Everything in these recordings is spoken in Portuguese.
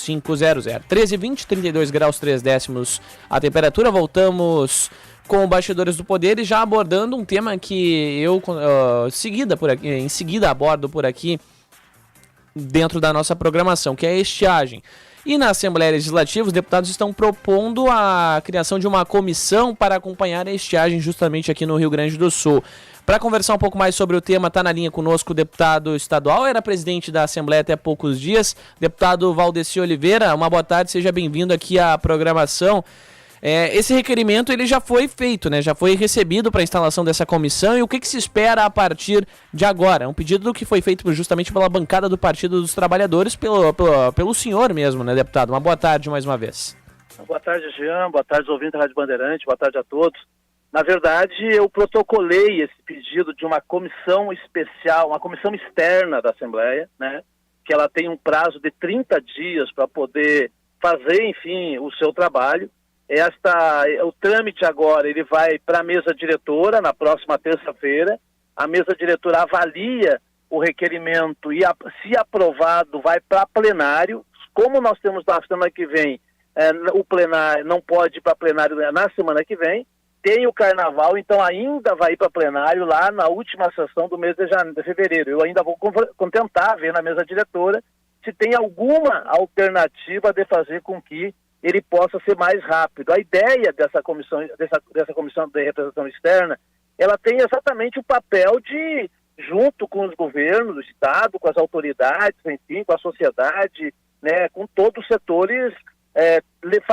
500. 13h20, 32 graus 3 décimos a temperatura. Voltamos com Bastidores do Poder e já abordando um tema que eu em seguida abordo por aqui dentro da nossa programação, que é a estiagem. E na Assembleia Legislativa, os deputados estão propondo a criação de uma comissão para acompanhar a estiagem justamente aqui no Rio Grande do Sul. Para conversar um pouco mais sobre o tema, está na linha conosco o deputado estadual, era presidente da Assembleia até poucos dias, deputado Valdeci Oliveira. Uma boa tarde, seja bem-vindo aqui à programação. Esse requerimento ele já foi feito, né? Já foi recebido para a instalação dessa comissão, e o que se espera a partir de agora? Um pedido que foi feito justamente pela bancada do Partido dos Trabalhadores, pelo senhor mesmo, né, deputado? Uma boa tarde mais uma vez. Boa tarde, Jean. Boa tarde, ouvintes da Rádio Bandeirante. Boa tarde a todos. Na verdade, eu protocolei esse pedido de uma comissão especial, uma comissão externa da Assembleia, né? Que ela tem um prazo de 30 dias para poder fazer, enfim, o seu trabalho. O trâmite agora ele vai para a mesa diretora na próxima terça-feira. A mesa diretora avalia o requerimento e, se aprovado, vai para plenário. Como nós temos na semana que vem, o plenário não pode ir para plenário na semana que vem. Tem o carnaval, então ainda vai ir para plenário lá na última sessão do mês de fevereiro. Eu ainda vou tentar ver na mesa diretora se tem alguma alternativa de fazer com que ele possa ser mais rápido. A ideia dessa comissão de representação externa, ela tem exatamente o papel de, junto com os governos do Estado, com as autoridades, enfim, com a sociedade, né, com todos os setores,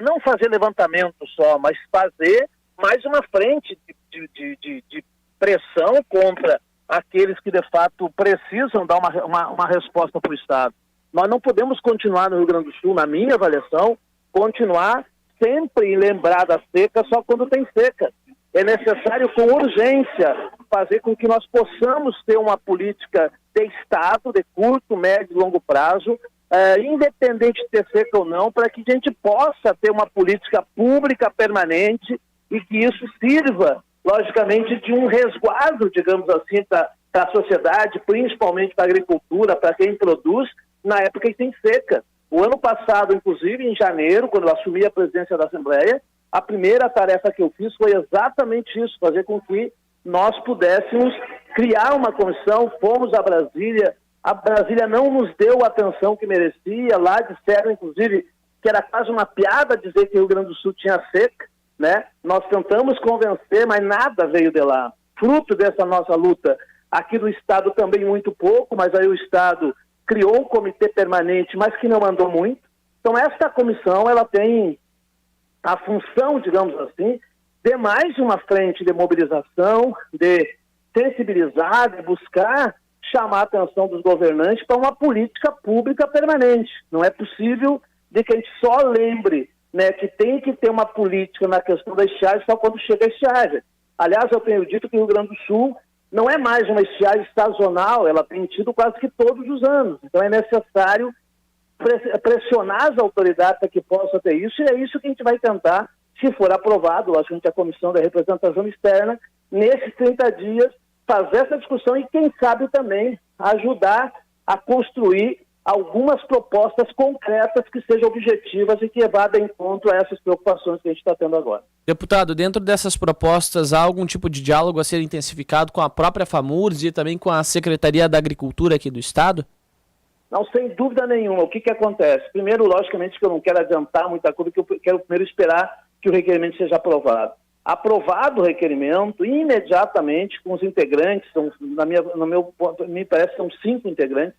não fazer levantamento só, mas fazer mais uma frente de pressão contra aqueles que, de fato, precisam dar uma resposta para o Estado. Nós não podemos continuar no Rio Grande do Sul, na minha avaliação, continuar sempre lembrar da seca só quando tem seca. É necessário, com urgência, fazer com que nós possamos ter uma política de Estado, de curto, médio e longo prazo, independente de ter seca ou não, para que a gente possa ter uma política pública permanente e que isso sirva, logicamente, de um resguardo, digamos assim, para a sociedade, principalmente para a agricultura, para quem produz, na época que tem seca. O ano passado, inclusive, em janeiro, quando eu assumi a presidência da Assembleia, a primeira tarefa que eu fiz foi exatamente isso, fazer com que nós pudéssemos criar uma comissão. Fomos a Brasília não nos deu a atenção que merecia, lá disseram, inclusive, que era quase uma piada dizer que o Rio Grande do Sul tinha seca, né? Nós tentamos convencer, mas nada veio de lá. Fruto dessa nossa luta, aqui no Estado também muito pouco, mas aí o Estado criou um comitê permanente, mas que não andou muito. Então, esta comissão, ela tem a função, digamos assim, de mais uma frente de mobilização, de sensibilizar, de buscar chamar a atenção dos governantes para uma política pública permanente. Não é possível de que a gente só lembre, né, que tem que ter uma política na questão da estiagem só quando chega a estiagem. Aliás, eu tenho dito que o Rio Grande do Sul não é mais uma estiagem sazonal, ela tem tido quase que todos os anos. Então é necessário pressionar as autoridades para que possa ter isso, e é isso que a gente vai tentar, se for aprovado, logicamente a Comissão da Representação Externa, nesses 30 dias, fazer essa discussão e, quem sabe, também ajudar a construir algumas propostas concretas que sejam objetivas e que vá de encontro a essas preocupações que a gente está tendo agora. Deputado, dentro dessas propostas, há algum tipo de diálogo a ser intensificado com a própria FAMURS e também com a Secretaria da Agricultura aqui do Estado? Não, sem dúvida nenhuma. O que acontece? Primeiro, logicamente, que eu não quero adiantar muita coisa, porque eu quero primeiro esperar que o requerimento seja aprovado. Aprovado o requerimento, imediatamente com os integrantes, me parece que são 5 integrantes,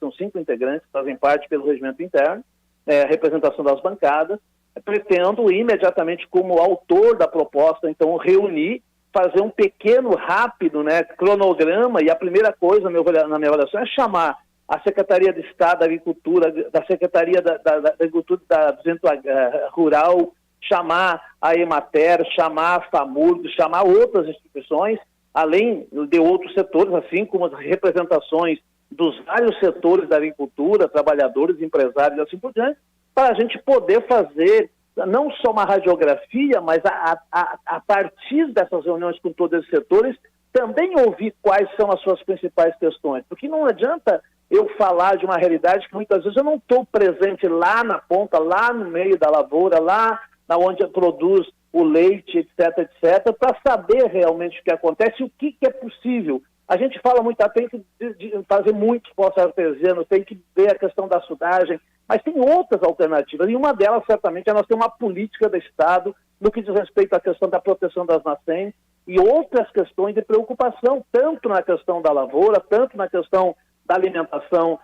que fazem parte pelo regimento interno, representação das bancadas. Pretendo imediatamente, como autor da proposta, então reunir, fazer um pequeno, rápido, cronograma, e a primeira coisa na minha avaliação é chamar a Secretaria de Estado da Agricultura, da Secretaria da Agricultura do Desenvolvimento Rural, chamar a Emater, chamar a FAMURS, chamar outras instituições, além de outros setores, assim como as representações dos vários setores da agricultura, trabalhadores, empresários e assim por diante, para a gente poder fazer não só uma radiografia, mas a partir dessas reuniões com todos esses setores, também ouvir quais são as suas principais questões. Porque não adianta eu falar de uma realidade que muitas vezes eu não estou presente lá na ponta, lá no meio da lavoura, lá onde produz o leite, etc., etc., para saber realmente o que acontece e o que é possível. A gente fala muito, tem que fazer muitos poços artesianos, tem que ver a questão da sudagem, mas tem outras alternativas, e uma delas, certamente, é nós ter uma política do Estado no que diz respeito à questão da proteção das nascentes e outras questões de preocupação, tanto na questão da lavoura, tanto na questão da alimentação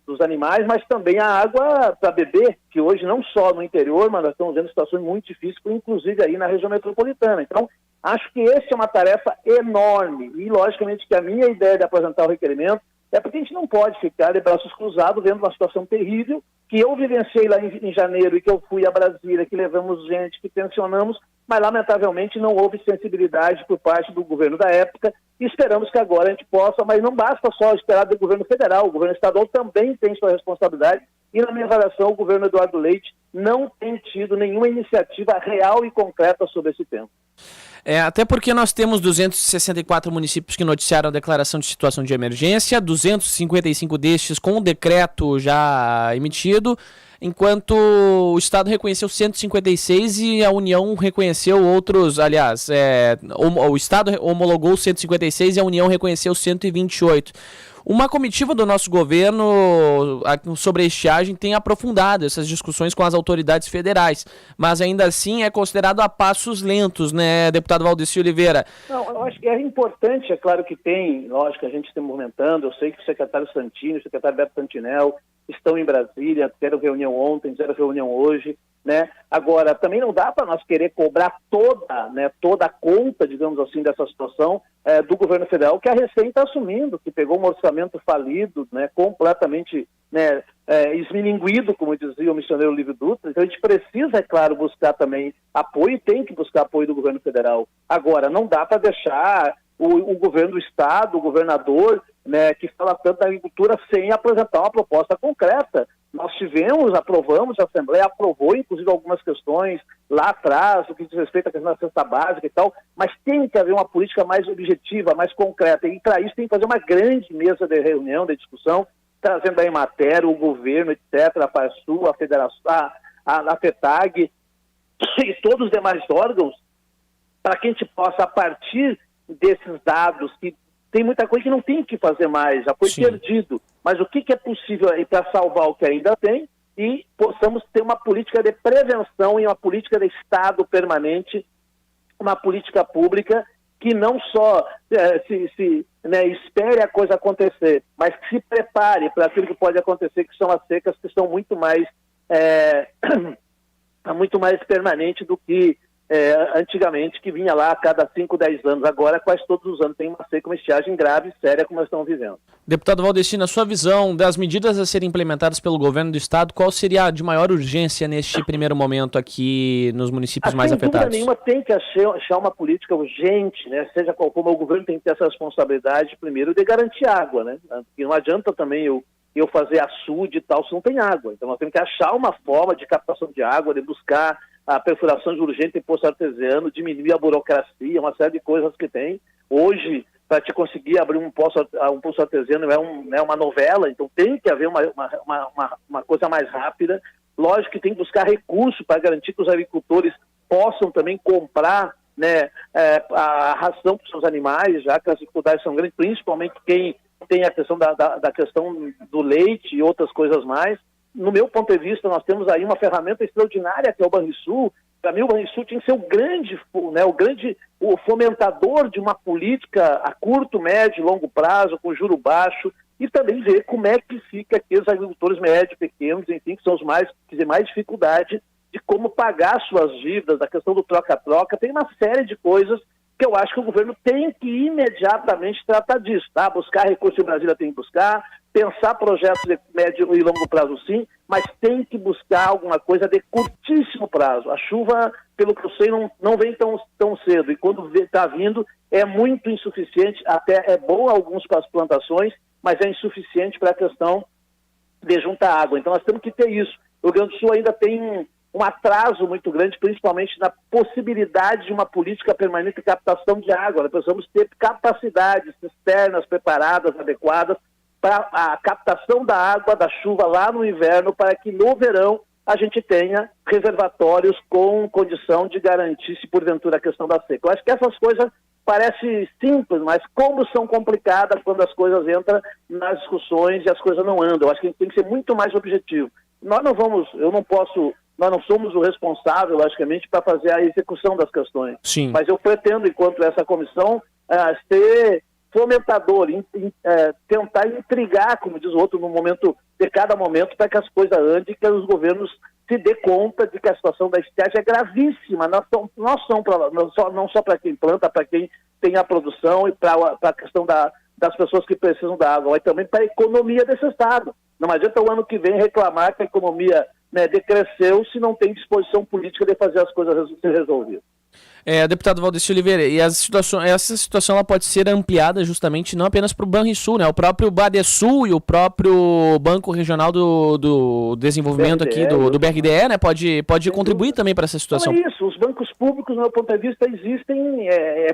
dos animais, mas também a água para beber, que hoje não só no interior, mas nós estamos vendo situações muito difíceis, inclusive aí na região metropolitana. Então, acho que essa é uma tarefa enorme e, logicamente, que a minha ideia de apresentar o requerimento é porque a gente não pode ficar de braços cruzados vendo uma situação terrível que eu vivenciei lá em janeiro e que eu fui a Brasília, que levamos gente, que tensionamos, mas lamentavelmente não houve sensibilidade por parte do governo da época e esperamos que agora a gente possa, mas não basta só esperar do governo federal, o governo estadual também tem sua responsabilidade e, na minha avaliação, o governo Eduardo Leite não tem tido nenhuma iniciativa real e concreta sobre esse tema. Até porque nós temos 264 municípios que noticiaram a declaração de situação de emergência, 255 destes com o decreto já emitido, enquanto o Estado reconheceu 156 e a União reconheceu outros, aliás, o Estado homologou 156 e a União reconheceu 128. Uma comitiva do nosso governo sobre a estiagem tem aprofundado essas discussões com as autoridades federais, mas ainda assim é considerado a passos lentos, né, deputado Valdeci Oliveira? Não, eu acho que é importante, é claro que tem, lógico, a gente está movimentando, eu sei que o secretário Santini, o secretário Beto Santinel estão em Brasília, fizeram reunião ontem, fizeram reunião hoje, né? Agora, também não dá para nós querer cobrar toda a conta, digamos assim, dessa situação do governo federal, que a recém está assumindo, que pegou um orçamento falido, né, completamente esmilinguido, como dizia o missioneiro Livio Dutra. Então a gente precisa, é claro, buscar também apoio e tem que buscar apoio do governo federal. Agora, não dá para deixar o governo do Estado, o governador, né, que fala tanto da agricultura sem apresentar uma proposta concreta. Nós aprovamos, a Assembleia aprovou, inclusive, algumas questões lá atrás, o que diz respeito à questão da cesta básica e tal, mas tem que haver uma política mais objetiva, mais concreta, e para isso tem que fazer uma grande mesa de reunião, de discussão, trazendo a Emater, o governo, etc., a FASU, a Federação, a FETAG e todos os demais órgãos, para que a gente possa, a partir desses dados, que tem muita coisa que não tem que fazer mais, já foi perdido, mas o que é possível aí para salvar o que ainda tem e possamos ter uma política de prevenção e uma política de Estado permanente, uma política pública que não só espere a coisa acontecer, mas que se prepare para aquilo que pode acontecer, que são as secas, que são muito mais permanente do que antigamente, que vinha lá a cada 5, 10 anos. Agora, quase todos os anos tem uma seca, uma estiagem grave e séria, como nós estamos vivendo. Deputado Valdeci, na sua visão das medidas a serem implementadas pelo governo do Estado, qual seria a de maior urgência neste primeiro momento aqui nos municípios mais afetados? Sem dúvida nenhuma, tem que achar uma política urgente, né? Seja qual for, o governo tem que ter essa responsabilidade, primeiro, de garantir água, né? Porque não adianta também eu fazer açude e tal se não tem água. Então nós temos que achar uma forma de captação de água, de buscar a perfuração de urgente em poço artesiano, diminuir a burocracia, uma série de coisas que tem. Hoje, para te conseguir abrir um poço artesiano é uma novela, então tem que haver uma coisa mais rápida. Lógico que tem que buscar recursos para garantir que os agricultores possam também comprar, né, a ração para os seus animais, já que as dificuldades são grandes, principalmente quem tem a questão da questão do leite e outras coisas mais. No meu ponto de vista, nós temos aí uma ferramenta extraordinária que é o Banrisul. Para mim, o Banrisul tinha que ser o fomentador de uma política a curto, médio e longo prazo, com juro baixo, e também ver como é que fica aqueles agricultores médios, pequenos, enfim, que são os mais dificuldade de como pagar suas dívidas, da questão do troca-troca. Tem uma série de coisas que eu acho que o governo tem que imediatamente tratar disso, tá? Buscar recursos em Brasília tem que buscar, pensar projetos de médio e longo prazo sim, mas tem que buscar alguma coisa de curtíssimo prazo. A chuva, pelo que eu sei, não vem tão cedo, e quando está vindo é muito insuficiente, até é bom alguns para as plantações, mas é insuficiente para a questão de juntar água. Então nós temos que ter isso. O Rio Grande do Sul ainda tem um atraso muito grande, principalmente na possibilidade de uma política permanente de captação de água. Nós precisamos ter capacidades cisternas preparadas, adequadas, para a captação da água da chuva lá no inverno, para que no verão a gente tenha reservatórios com condição de garantir, se porventura a questão da seca. Eu acho que essas coisas parecem simples, mas como são complicadas quando as coisas entram nas discussões e as coisas não andam. Eu acho que a gente tem que ser muito mais objetivo. Nós não somos o responsável, logicamente, para fazer a execução das questões. Sim. Mas eu pretendo, enquanto essa comissão, ser fomentador, tentar intrigar, como diz o outro, no momento de cada momento, para que as coisas andem, que os governos se dê conta de que a situação da estiagem é gravíssima, não só para quem planta, para quem tem a produção e para a questão das pessoas que precisam da água, mas também para a economia desse estado. Não adianta o ano que vem reclamar que a economia decresceu se não tem disposição política de fazer as coisas ser resolvidas. Deputado Valdeci Oliveira, e essa situação ela pode ser ampliada justamente não apenas para o Banrisul, né? O próprio Badesul e o próprio Banco Regional do Desenvolvimento BRDE, aqui do BRDE, né? Pode contribuir também para essa situação. Não é isso, os bancos públicos, do meu ponto de vista, existem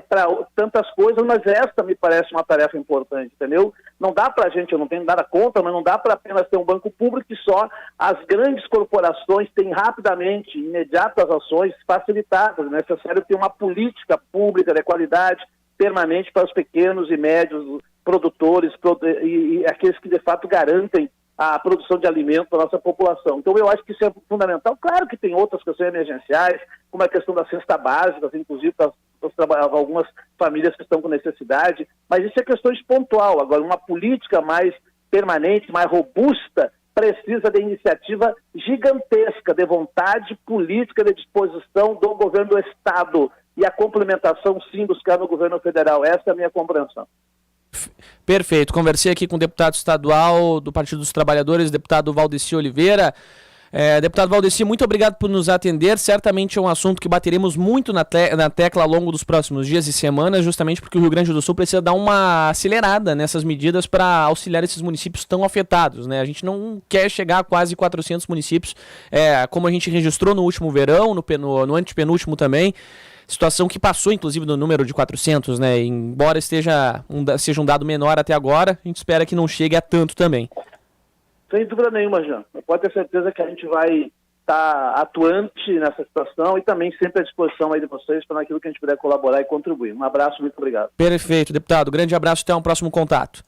para tantas coisas, mas essa me parece uma tarefa importante, entendeu? Não dá para a gente, eu não tenho nada contra, mas não dá para apenas ter um banco público e só as grandes corporações têm rapidamente, imediatas ações facilitadas. É necessário ter uma política pública de qualidade permanente para os pequenos e médios produtores e aqueles que de fato garantem a produção de alimento para a nossa população. Então eu acho que isso é fundamental. Claro que tem outras questões emergenciais, como a questão da cesta básica, inclusive para algumas famílias que estão com necessidade, mas isso é questão pontual. Agora, uma política mais permanente, mais robusta, precisa de iniciativa gigantesca, de vontade política, de disposição do governo do Estado e a complementação, sim, buscar no governo federal. Essa é a minha compreensão. Perfeito. Conversei aqui com o deputado estadual do Partido dos Trabalhadores, deputado Valdeci Oliveira. Deputado Valdeci, muito obrigado por nos atender. Certamente é um assunto que bateremos muito na tecla ao longo dos próximos dias e semanas, justamente porque o Rio Grande do Sul precisa dar uma acelerada nessas medidas para auxiliar esses municípios tão afetados, né? A gente não quer chegar a quase 400 municípios, como a gente registrou no último verão, no antepenúltimo também. Situação que passou, inclusive, do número de 400, né? Embora seja um dado menor até agora, a gente espera que não chegue a tanto também. Sem dúvida nenhuma, Jean. Pode ter certeza que a gente vai estar atuante nessa situação e também sempre à disposição aí de vocês para aquilo que a gente puder colaborar e contribuir. Um abraço, muito obrigado. Perfeito, deputado. Grande abraço, até um próximo contato.